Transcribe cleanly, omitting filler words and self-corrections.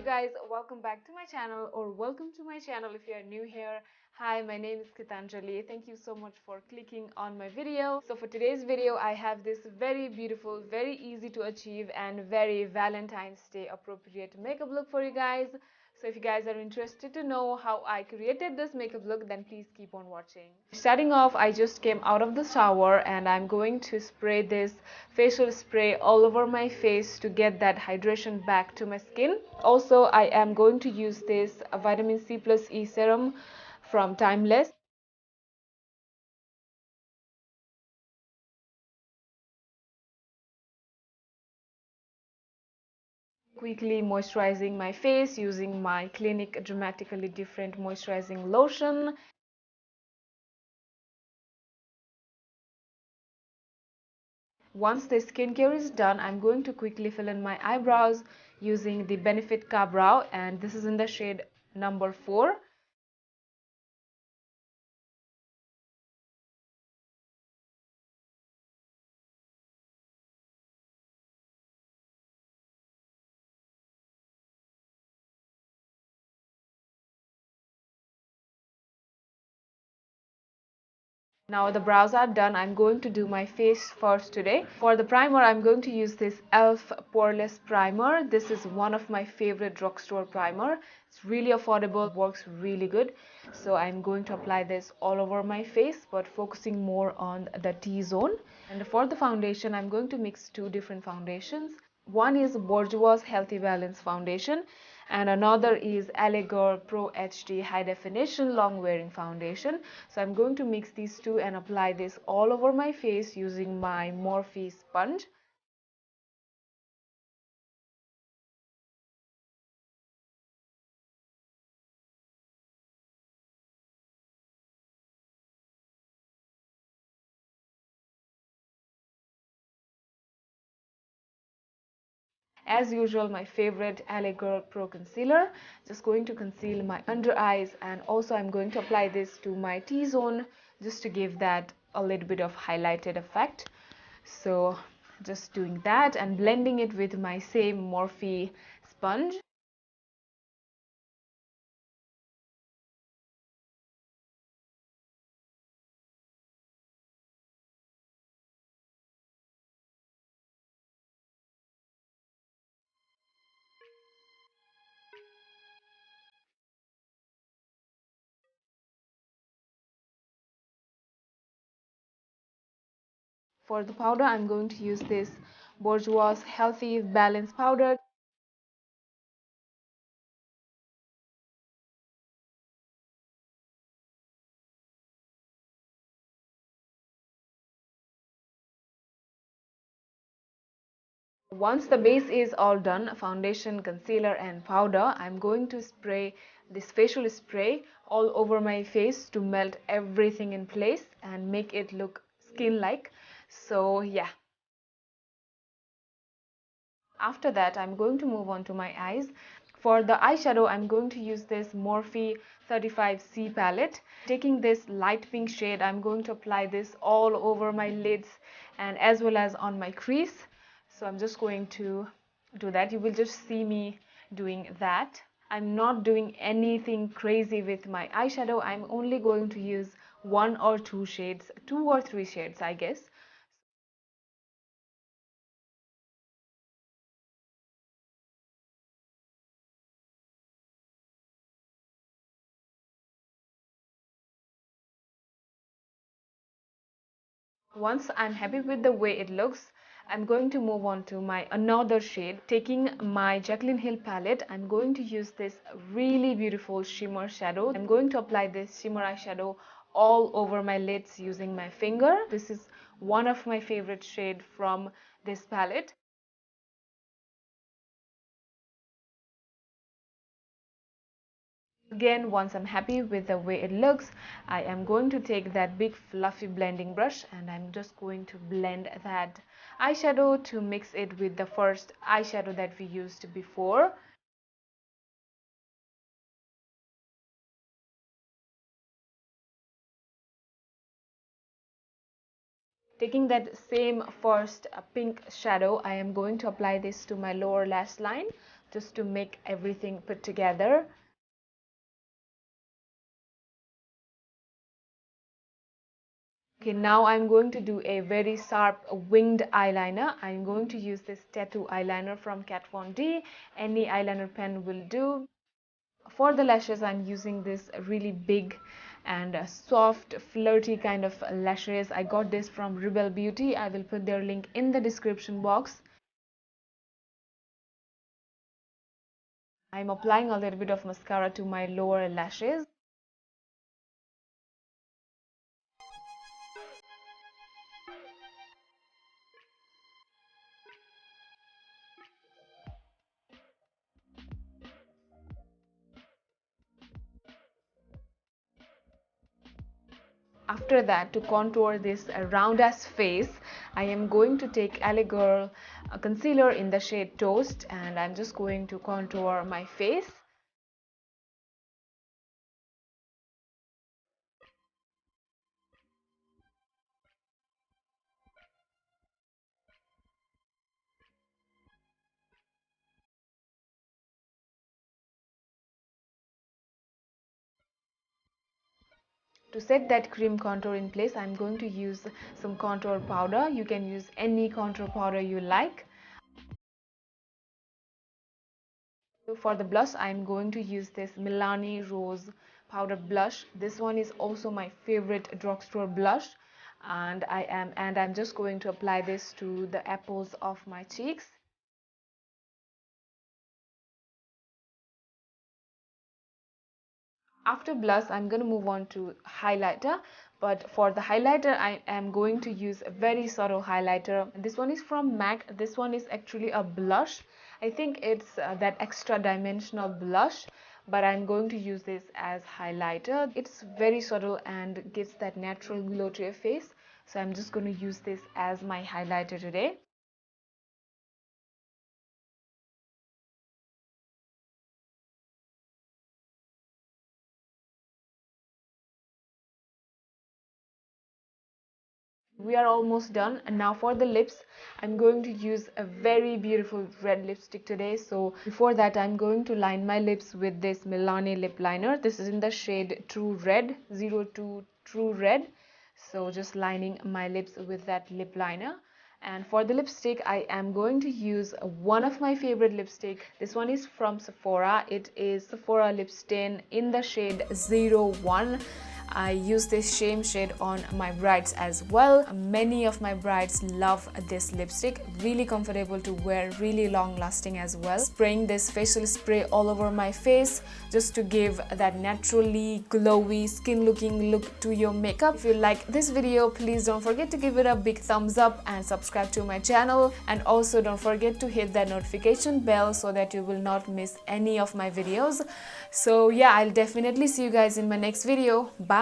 you guys, welcome back to my channel, or welcome to my channel if you are new here. Hi, my name is Gitanjali. Thank you so much for clicking on my video. So for today's video I have this very beautiful, very easy to achieve and very Valentine's Day appropriate makeup look for you guys. So if you guys are interested to know how I created this makeup look, then please keep on watching. Starting off, I just came out of the shower and I'm going to spray this facial spray all over my face to get that hydration back to my skin. Also, I am going to use this vitamin C plus E serum from Timeless. Quickly moisturizing my face using my Clinique Dramatically Different Moisturizing Lotion. Once the skincare is done, I'm going to quickly fill in my eyebrows using the Benefit Ka Brow, and this is in the shade number 4. Now the brows are done, I'm going to do my face first today. For the primer, I'm going to use this e.l.f. poreless primer. This is one of my favorite drugstore primer. It's really affordable, works really good. So I'm going to apply this all over my face, but focusing more on the T-zone. And for the foundation, I'm going to mix two different foundations. One is Bourjois Healthy Balance Foundation and another is Allure Pro HD High Definition Long Wearing Foundation. So I'm going to mix these two and apply this all over my face using my Morphe sponge. As usual, my favorite Allure Pro Concealer. Just going to conceal my under eyes, and also I'm going to apply this to my T-zone just to give that a little bit of highlighted effect. So just doing that and blending it with my same Morphe sponge. For the powder, I'm going to use this Bourjois Healthy Balance Powder. Once the base is all done, foundation, concealer and powder, I'm going to spray this facial spray all over my face to melt everything in place and make it look skin-like. So yeah. After that, I'm going to move on to my eyes. For the eyeshadow, I'm going to use this Morphe 35C palette. Taking this light pink shade, I'm going to apply this all over my lids and as well as on my crease. So I'm just going to do that. You will just see me doing that. I'm not doing anything crazy with my eyeshadow. I'm only going to use one or two shades, two or three shades, I guess. Once I'm happy with the way it looks, I'm going to move on to my another shade. Taking my Jaclyn Hill palette, I'm going to use this really beautiful shimmer shadow. I'm going to apply this shimmer eyeshadow all over my lids using my finger. This is one of my favorite shade from this palette. Again, once I'm happy with the way it looks, I am going to take that big fluffy blending brush and I'm just going to blend that eyeshadow to mix it with the first eyeshadow that we used before. Taking that same first pink shadow, I am going to apply this to my lower lash line. just to make everything put together. Okay, now I'm going to do a very sharp winged eyeliner. I'm going to use this tattoo eyeliner from Kat Von D. Any eyeliner pen will do. For the lashes, I'm using this really big and soft, flirty kind of lashes. I got this from Rebel Beauty. I will put their link in the description box. I'm applying a little bit of mascara to my lower lashes. After that, to contour this round ass face, I am going to take LA Girl concealer in the shade Toast, and I'm just going to contour my face. To set that cream contour in place, I'm going to use some contour powder. You can use any contour powder you like. For the blush, I'm going to use this Milani Rose powder blush. This one is also my favorite drugstore blush, and I'm just going to apply this to the apples of my cheeks. After blush, I'm going to move on to highlighter, but for the highlighter I am going to use a very subtle highlighter. This one is from MAC. This one is actually a blush. I think it's that extra dimensional blush, but I'm going to use this as highlighter. It's very subtle and gives that natural glow to your face, so I'm just going to use this as my highlighter today. We are almost done, and now for the lips, I'm going to use a very beautiful red lipstick today. So before that, I'm going to line my lips with this Milani lip liner. This is in the shade True Red, 02 True Red. So just lining my lips with that lip liner. And for the lipstick, I am going to use one of my favorite lipstick. This one is from Sephora. It is Sephora Lip Stain in the shade 01. I use this shame shade on my brides as well. Many of my brides love this lipstick. Really comfortable to wear, really long lasting as well. Spraying this facial spray all over my face just to give that naturally glowy skin looking look to your makeup. If you like this video, please don't forget to give it a big thumbs up and subscribe to my channel, and also don't forget to hit that notification bell so that you will not miss any of my videos. So yeah, I'll definitely see you guys in my next video. Bye.